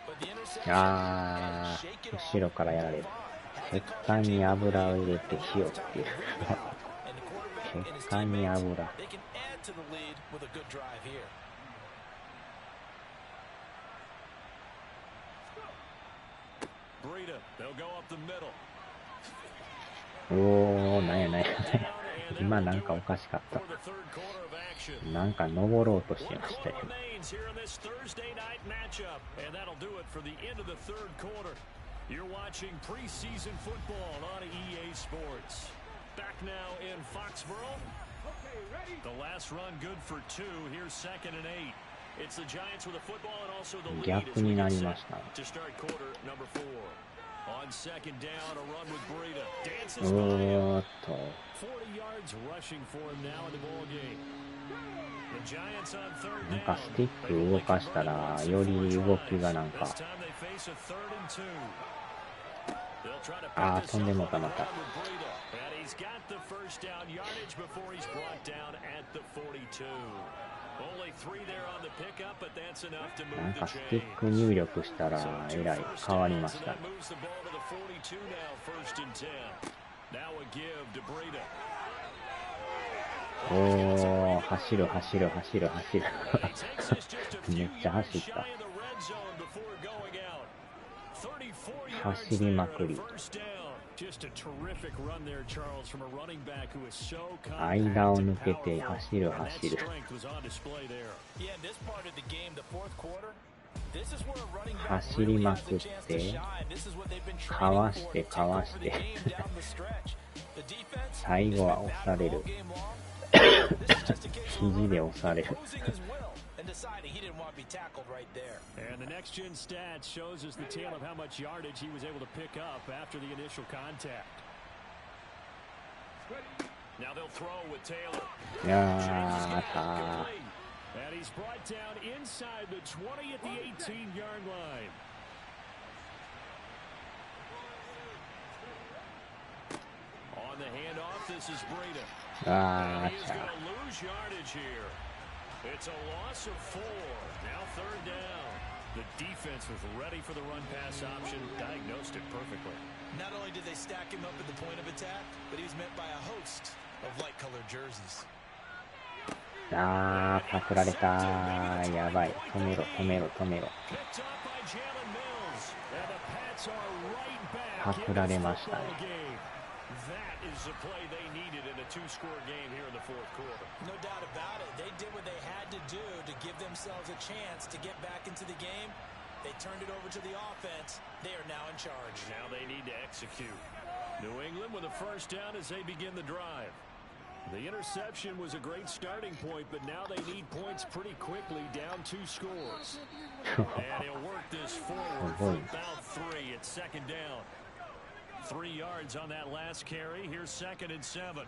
but the interception can shake it off. 後ろからやられる。血管に油を入れて火をつける。血管に油。They can add to the lead with a good drive here. Breida, they'll go up the middle. おー、なんやなんや。今なんかおかしかった。なんか登ろうとしてましたよ。You're watching preseason football on EA Sports. Back now in Foxborough. The last run good for 2. Here's 2nd and 8. It's the Giants with the football and also the lead as we get set to start quarter number 4. On 2nd down, a run with Breida. Dances by 40 yards rushing for him now in the ball game. The Giants on 3rd down. なんかスティック動かしたらより動きがなんか。飛んでもたまた。なんかスティック入力したらえらい変わりました。おー、走る走る走る走る。めっちゃ走った。走りまくり。間を抜けて走る走る。走りまくってかわしてかわして最後は押される。肘で押される。And deciding he didn't want to be tackled right there. And the next gen stats shows us the tale of how much yardage he was able to pick up after the initial contact. Now they'll throw with Taylor. And he's brought down inside the 20 at the 18-yard line. On the handoff, this is Breida. And he is going to lose yardage here. It's a loss of 4. Now third down. The defense was ready for the run-pass option, diagnosed it perfectly. Not only did they stack him up at the point of attack, but he was met by a host of light-colored jerseys. パクられた。やばい。止めろ。パクられましたね。That is the play they needed in a two-score game here in the fourth quarter. No doubt about it. They did what they had to do to give themselves a chance to get back into the game. They turned it over to the offense. They are now in charge. Now they need to execute. New England with a first down as they begin the drive. The interception was a great starting point, but now they need points pretty quickly, down 2 scores. And he'll work this forward for about 3 at second down. 3 yards on that last carry. Here's 2nd and 7.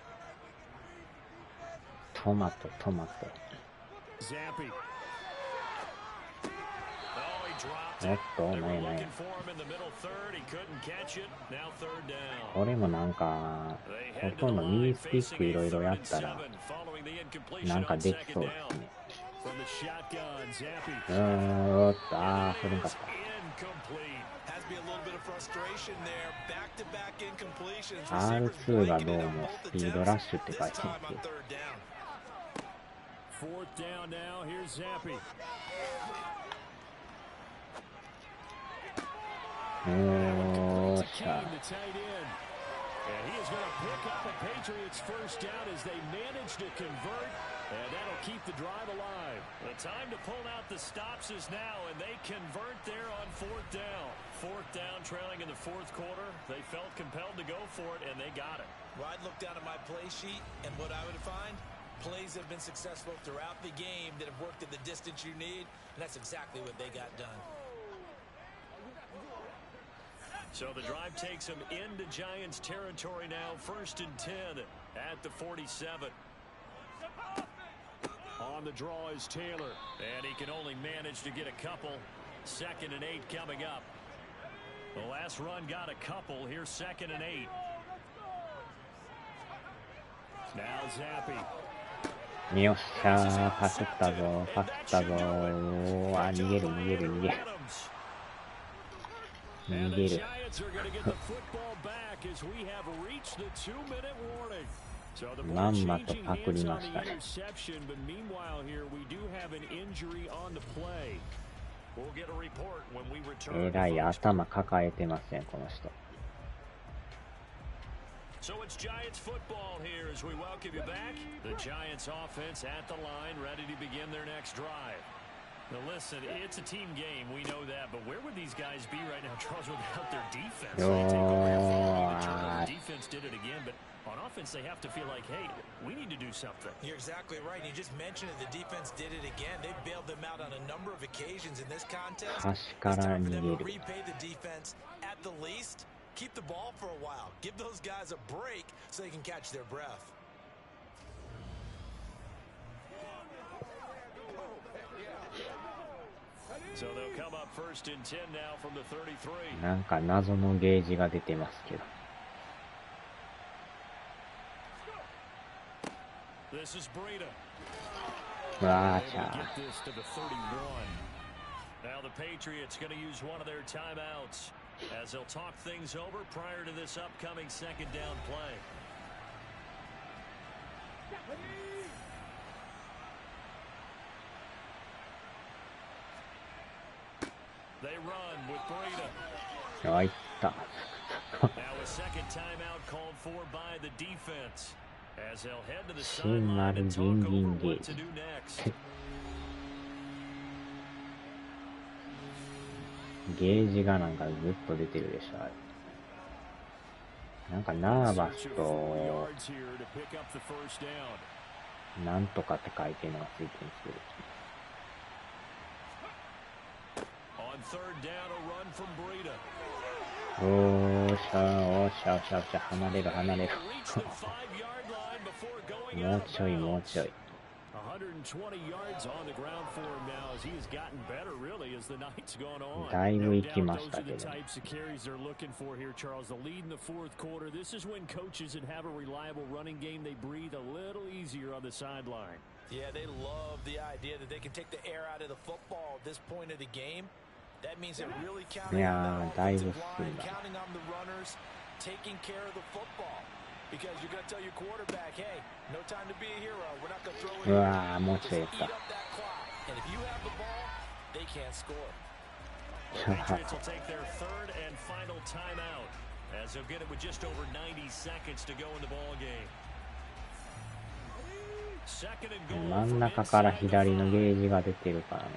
トマト。Zappy. Oh, he dropped おっ it. と、 They な were いない。 looking for him in the middle third. He couldn't catch it. Now third down. これもなんか、ほとんど右スティックいろいろやったら、なんかできそうですね。From the shotgun, Zappy. 振れんかった。Has be a little bit of frustration there. Back-to-back incompletions. R2 がどうもスピードラッシュって書いてある。 Fourth down now. Here's Zappy. おーしゃ。 And he is going to pick up a Patriots first down as they manage to convert, and that'll keep the drive alive. The time to pull out the stops is now, and they convert there on fourth down. Fourth down, trailing in the fourth quarter. They felt compelled to go for it, and they got it. Well, I'd look down at my play sheet, and what I would find, plays that have been successful throughout the game that have worked at the distance you need, and that's exactly what they got done. So the drive takes them into Giants territory now, 1st and 10 at the 47. On the draw is Taylor, and he can only manage to get a couple. 2nd and 8 coming up. The last run got a couple. Here's 2nd and 8. Now Zappy. よっしゃー、パクったぞ。逃げる。逃げる。まんまとパクりましたね。えらい頭抱えてません、この人。So it's Giants football here as we welcome you back. The Giants offense at the line, ready to begin their next drive. Now listen, it's a team game, we know that, but where would these guys be right now, Charles, without their defense? They take over here for the defense did it again, but on offense they have to feel like, hey, we need to do something. You're exactly right. You just mentioned it. The defense did it again. They bailed them out on a number of occasions in this contest. It's time for them to repay the defense at the least. Keep the ball for a while. Give those guys a break so they can catch their breath. So they'll come up 1st and 10 now from the 33. なんか謎のゲージが出てますけど。This is Breida. わーちゃ Get this to the 31. Now the Patriots going to use one of their timeouts as they'll talk things over prior to this upcoming 2nd down play. They run with Breida. あ、いった。 Now a second timeout called for by the defense as they'll head to the sideline and talk over what to do next. ゲージがなんかずっと出てるでしょ、あれ。なんかナーバスとなんとかって書いてるのがついてるんですけど。おーしゃー、おーしゃー、おしゃー、おしゃー、離れる、離れる。もうちょい、もうちょい。だいぶ行きましたけど。Yeah, they love the idea that they can take the air out of the football at this point of the game. That means they're really counting on the offensive line, counting on the runners, taking care of the football. Because you're going to tell your quarterback, hey, no time to be a hero. We're not going to throw it in. Just eat up that clock. And if you have the ball, they can't score. The Patriots will take their third and final timeout as they'll get it with just over 90 seconds to go in the ball game. 真ん中から左のゲージが出てるからね。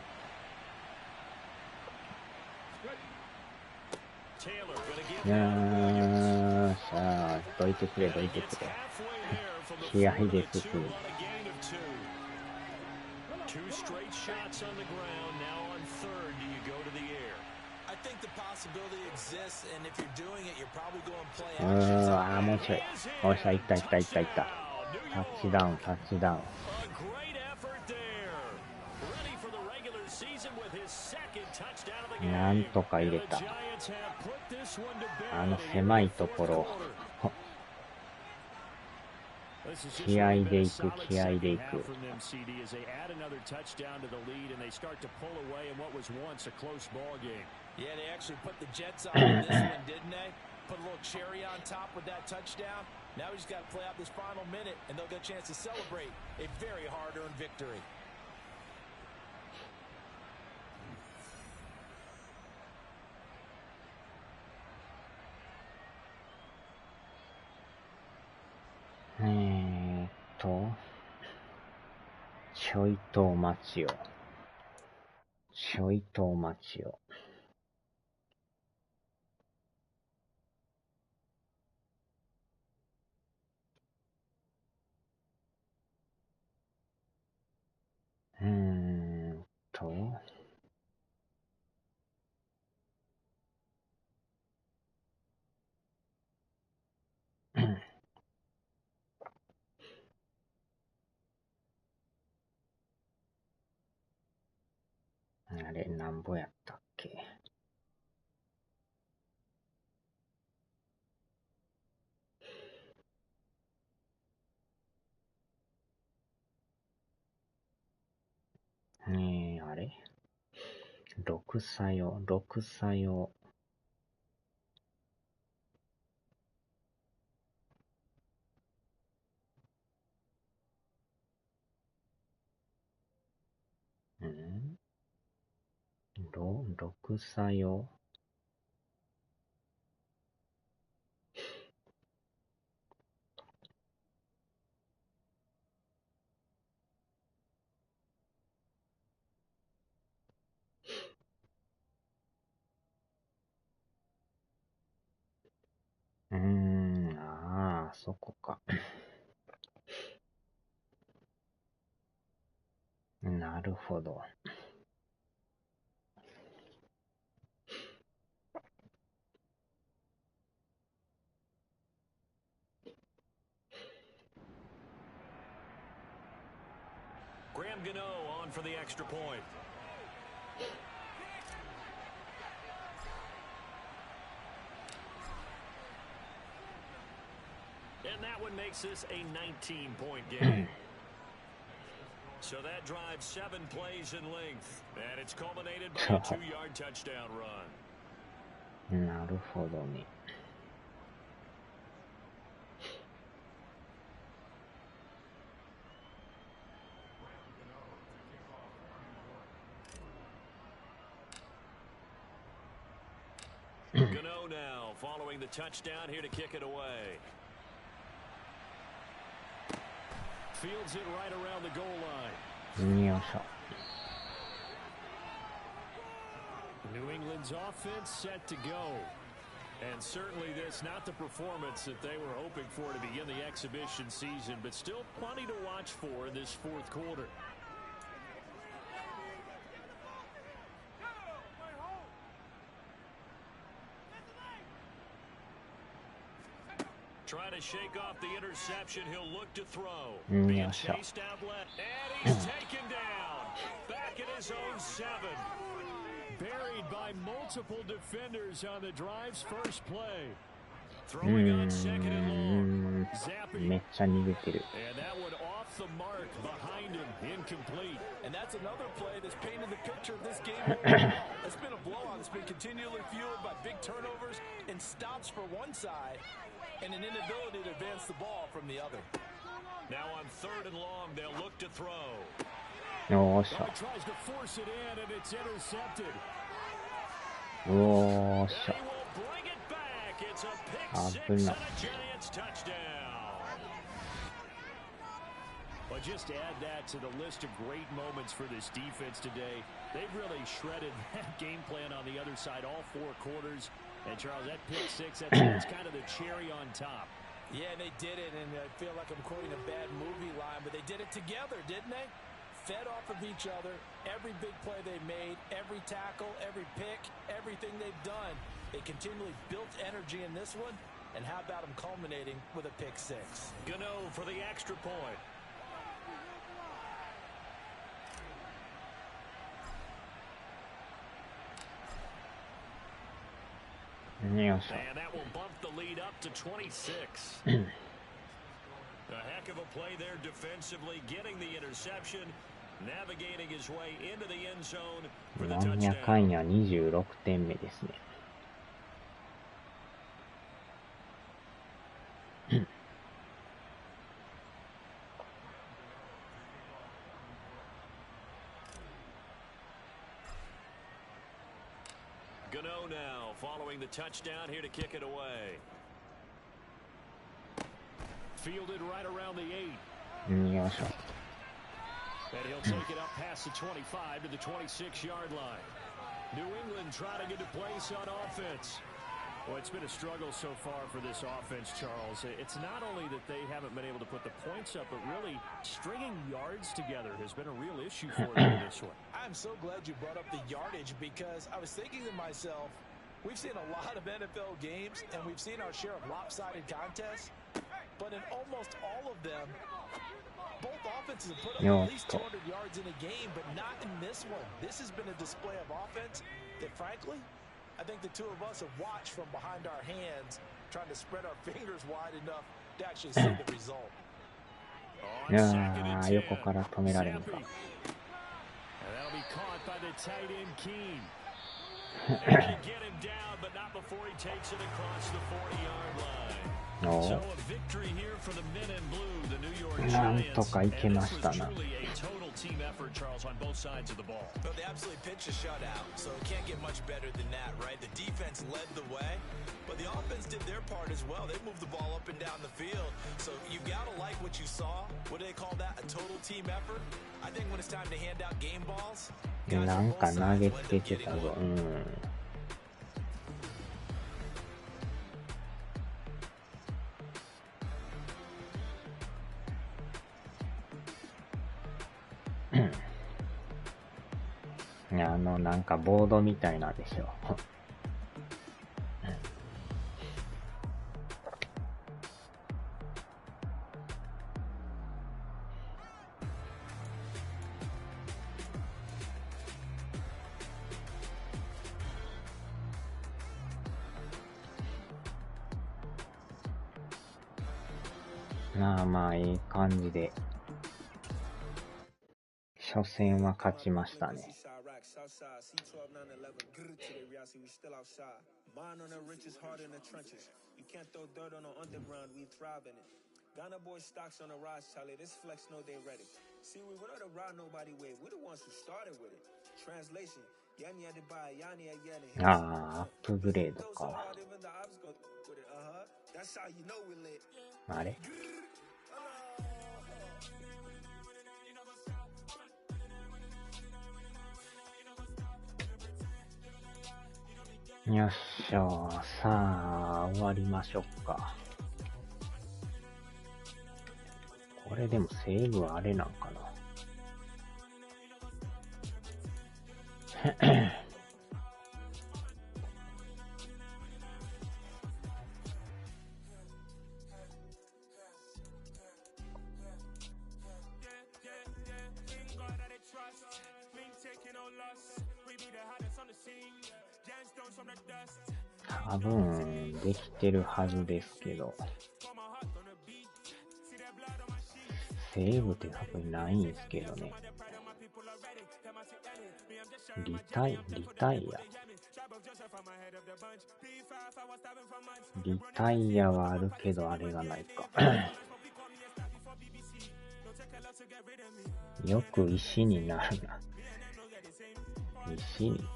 いやー、さあ、どいてくれ、どいてくれ。気合で進む。あー、もうちょい。おっしゃ、いったいったいったいった。タッチダウン、タッチダウン。なんとか入れた。あの狭いところを気合でいく、気合でいく。Put a little cherry on top with that touchdown. Now we just got to play out this final minute, and they'll get a chance to celebrate a very hard-earned victory. ?ちょいとお待ちを。ちょいとお待ちを。あれ、なんぼやったっけ。あれ ?6 作用、6作用。6作用。ああ、そこか。なるほど。Graham Gano on for the extra point. And that one makes this a 19-point game. So that drives 7 plays in length, and it's culminated by a 2-yard touchdown run. なるほどね。Gano now following the touchdown here to kick it away. Fields it right around the goal line. よいしょ。New England's offense set to go. And certainly this not the performance that they were hoping for to begin the exhibition season, but still plenty to watch for in this fourth quarter. Trying to shake off the interception, he'll look to throw. Being chased out left, and he's taken down. Back at his own 7. Buried by multiple defenders on the drive's first play. Throwing on 2nd and long. Zapping. And that one off the mark behind him, incomplete. And that's another play that's painted the picture of this game. It's been a blowout. It's been continually fueled by big turnovers and stops for one side and an inability to advance the ball from the other. Now on 3rd and long, they'll look to throw. Oh, tries to force it in, and it's intercepted. Oh, and he will bring it back. It's a pick 6 and a Giants touchdown. Well, just add that to the list of great moments for this defense today. They've really shredded that game plan on the other side all 4 quarters. And, Charles, that pick 6, that's kind of the cherry on top. Yeah, they did it, and I feel like I'm quoting a bad movie line, but they did it together, didn't they? Fed off of each other, every big play they made, every tackle, every pick, everything they've done. They continually built energy in this one, and how about them culminating with a pick 6? Gano for the extra point. Yes. And that will bump the lead up to 26. A heck of a play there defensively, getting the interception, navigating his way into the end zone for the touchdown. なんやかんや26点目ですね。Gano now following the touchdown here to kick it away. Fielded right around the 8. よいしょ。 And he'll take it up past the 25 to the 26-yard line. New England trying to get to place on offense. Well, it's been a struggle so far for this offense, Charles. It's not only that they haven't been able to put the points up, but really stringing yards together has been a real issue for them in this one. I'm so glad you brought up the yardage, because I was thinking to myself, we've seen a lot of NFL games, and we've seen our share of lopsided contests, but in almost all of them, both offenses have put up at least 200 yards in a game, but not in this one. This has been a display of offense that, frankly, I think the two of us have watched from behind our hands, trying to spread our fingers wide enough to actually see the result. いやー、横から止められるのか。And that'll be caught by the tight end Keene. And they get him down, but not before he takes it across the 40-yard line. So a victory here for the men in blue, the New York Giants. なんとかいけましたな。 Team effort, Charles, on both sides of the ball. Well, they absolutely pitched a shutout, so it can't get much better than that, right? The defense led the way, but the offense did their part as well. They moved the ball up and down the field, so you gotta like what you saw. What do they call that? A total team effort? I think when it's time to hand out game balls, なんか投げつけてたぞ。なんかボードみたいなんでしょ。まあいい感じで初戦は勝ちましたね。Ghana boy stocks on the rise, Charlie. This flex know they ready. See, we were not around nobody way. We're the ones who started with it. Translation. Yani had to buy, Yani again. アップグレードか。That's how you know we lit. あれ？よっしょ。さあ、終わりましょうか。これでもセーブはあれなんかな。多分できてるはずですけど、セーブって多分ないんですけどね。リタイアはあるけどあれがないか。よく石になるな。石に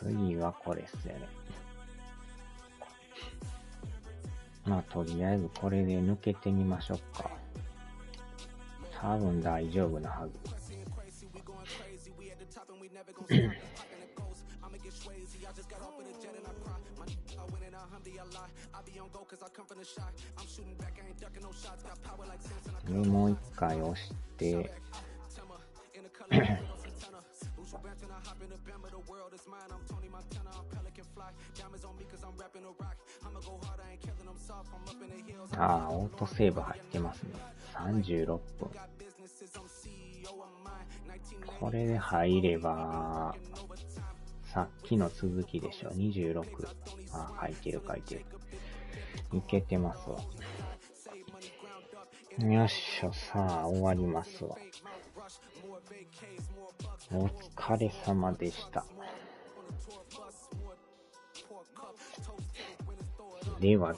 次はこれっすよね。まあとりあえずこれで抜けてみましょうか。多分大丈夫なはず。でもう一回押してああ、オートセーブ入ってますね。36分。これで入れば、さっきの続きでしょ。26。ああ、書いてる。いけてますわ。よっしゃ、さあ、終わりますわ。お疲れ様でした。では。